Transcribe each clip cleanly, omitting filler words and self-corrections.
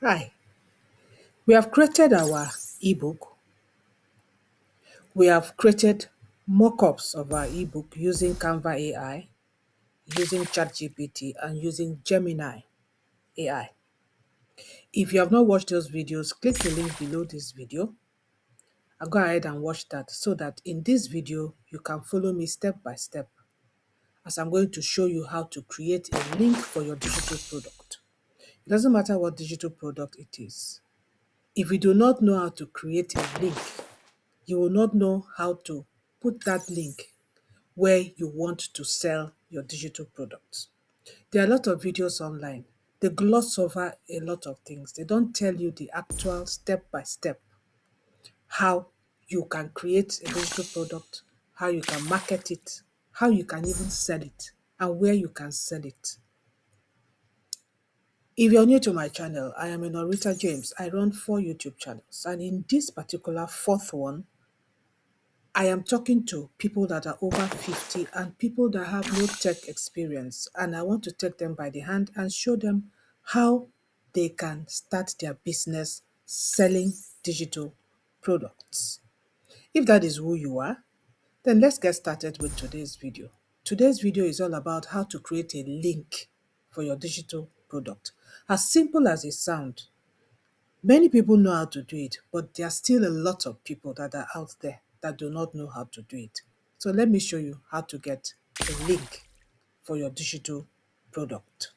Hi, we have created our ebook. We have created mock-ups of our ebook using Canva AI, using ChatGPT, and using Gemini AI. If you have not watched those videos, click the link below this video and go ahead and watch that so that in this video, you can follow me step by step as I'm going to show you how to create a link for your digital product. It doesn't matter what digital product it is. If you do not know how to create a link, you will not know how to put that link where you want to sell your digital products. There are a lot of videos online. They gloss over a lot of things. They don't tell you the actual step by step how you can create a digital product, how you can market it, how you can even sell it, and where you can sell it. If you're new to my channel, I am Enorita James. I run 4 YouTube channels, and in this particular fourth one, I am talking to people that are over 50 and people that have no tech experience, and I want to take them by the hand and show them how they can start their business selling digital products. If that is who you are, then let's get started with today's video. Today's video is all about how to create a link for your digital product. As simple as it sounds, many people know how to do it, but there are still a lot of people that are out there that do not know how to do it. So let me show you how to get a link for your digital product.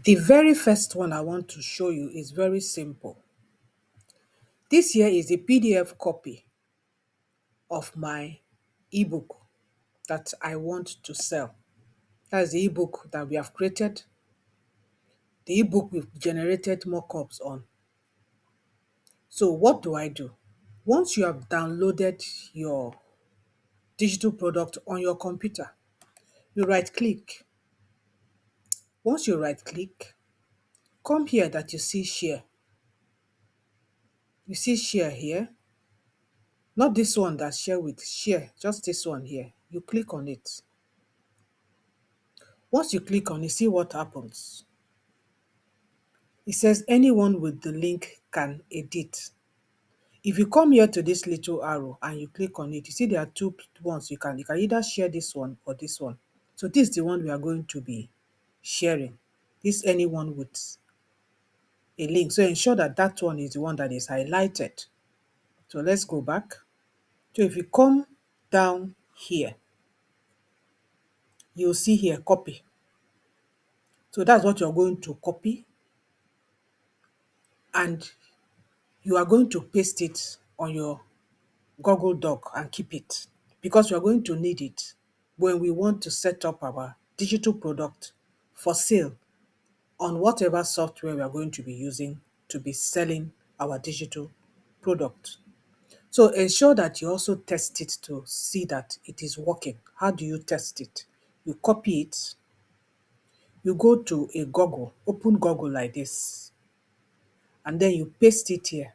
The very first one I want to show you is very simple. This here is a PDF copy of my ebook that I want to sell. That's the ebook that we have created, the ebook we've generated mockups on. So what do I do? Once you have downloaded your digital product on your computer, you right click. Once you right click, come here that you see share. You see share here, not this one that share with share, just this one here. You click on it. Once you click on it, see what happens. It says anyone with the link can edit. If you come here to this little arrow and you click on it, you see there are two ones you can either share this one or this one. So this is the one we are going to be sharing. This anyone with a link. So ensure that that one is the one that is highlighted. So let's go back. So if you come down here, you'll see here copy. So that's what you're going to copy, and you are going to paste it on your Google Doc and keep it, because we are going to need it when we want to set up our digital product for sale on whatever software we are going to be using to be selling our digital product. So ensure that you also test it to see that it is working. How do you test it? You copy it, you go to a Google, open Google like this, and then you paste it here,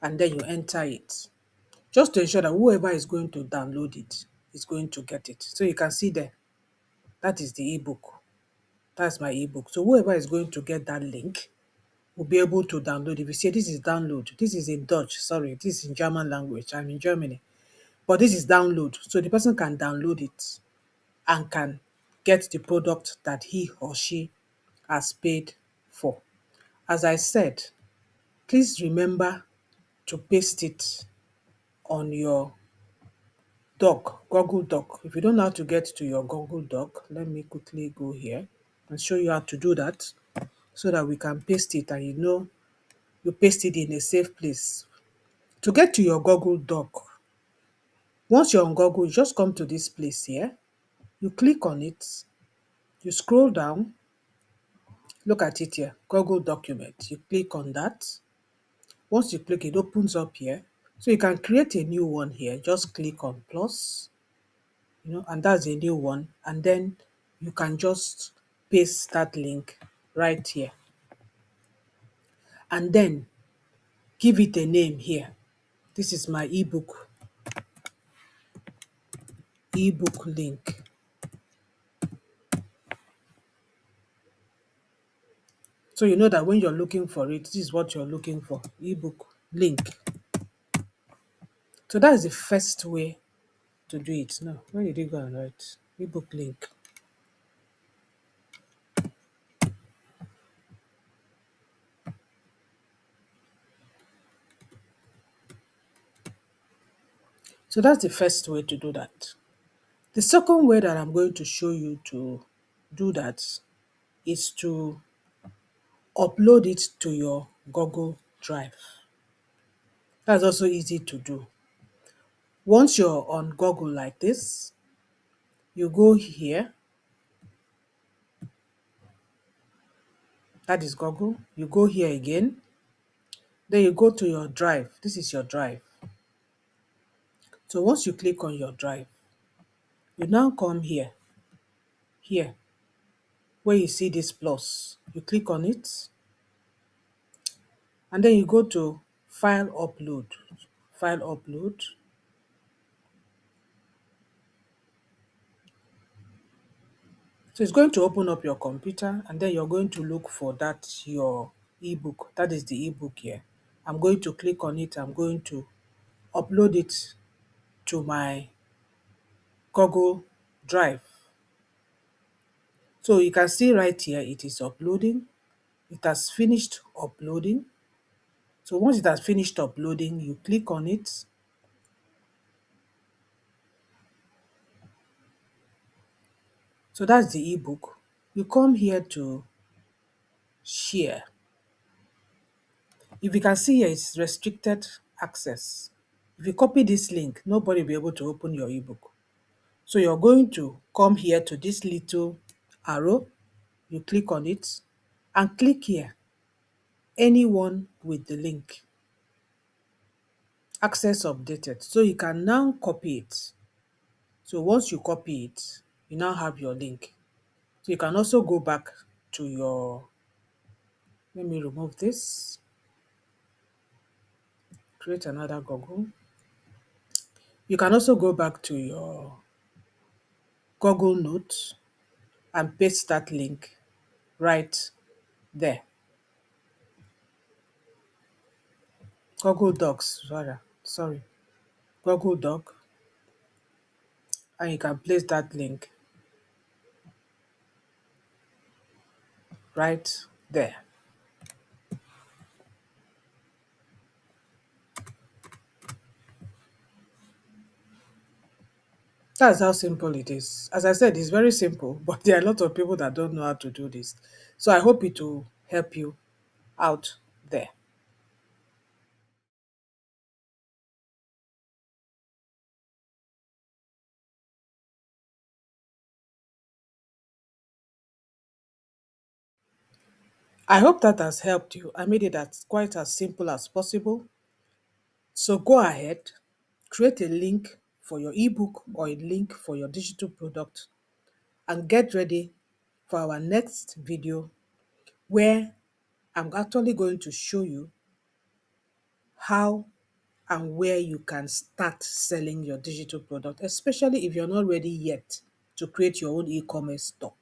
and then you enter it. Just to ensure that whoever is going to download it is going to get it. So you can see there, that is the ebook. That's my ebook. So whoever is going to get that link will be able to download. If you say this is download, this is in Dutch, sorry, this is in German language. I'm in Germany. But this is download. So the person can download it and can get the product that he or she has paid for. As I said, please remember to paste it on your Google Doc. If you don't know how to get to your Google Doc, let me quickly go here and show you how to do that so that we can paste it and you paste it in a safe place. To get to your Google Doc, once you're on Google, you just come to this place here, you click on it, you scroll down, look at it here, Google document. You click on that. Once you click, it opens up here. So you can create a new one here. Just click on plus, and that's a new one. And then you can just paste that link right here. And then give it a name here. This is my ebook link. So you know that when you're looking for it, this is what you're looking for, ebook link. So that is the first way to do it. No, where did you go and write? Ebook link. So that's the first way to do that. The second way that I'm going to show you to do that is to upload it to your Google Drive. That's also easy to do. Once you're on Google like this, you go here, that is Google. You go here again, then you go to your drive. This is your drive. So once you click on your drive, you now come here, where you see this plus. You click on it, and then you go to File Upload. File Upload. So it's going to open up your computer, and then you're going to look for your ebook. That is the ebook here. I'm going to click on it. I'm going to upload it to my Google Drive. So you can see right here, it is uploading. It has finished uploading. So once it has finished uploading, you click on it. So that's the ebook. You come here to share. If you can see here, it's restricted access. If you copy this link, nobody will be able to open your ebook. So you're going to come here to this little arrow, you click on it, and click here, anyone with the link, access updated. So you can now copy it. So once you copy it, you now have your link. So you can also go back to let me remove this, create another Google. You can also go back to your Google Notes and paste that link right there. Google Docs, rather, sorry. Google Doc, and you can place that link right there. That's how simple it is. As I said, it's very simple, but there are a lot of people that don't know how to do this. So I hope it will help you out there. I hope that has helped you. I made it as quite as simple as possible. So go ahead, create a link for your ebook or a link for your digital product, and get ready for our next video where I'm actually going to show you how and where you can start selling your digital product, especially if you're not ready yet to create your own e-commerce store.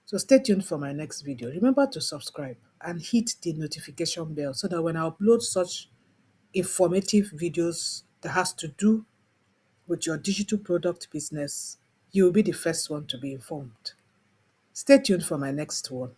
So stay tuned for my next video. Remember to subscribe and hit the notification bell so that when I upload such informative videos that has to do with your digital product business, you will be the first one to be informed. Stay tuned for my next one.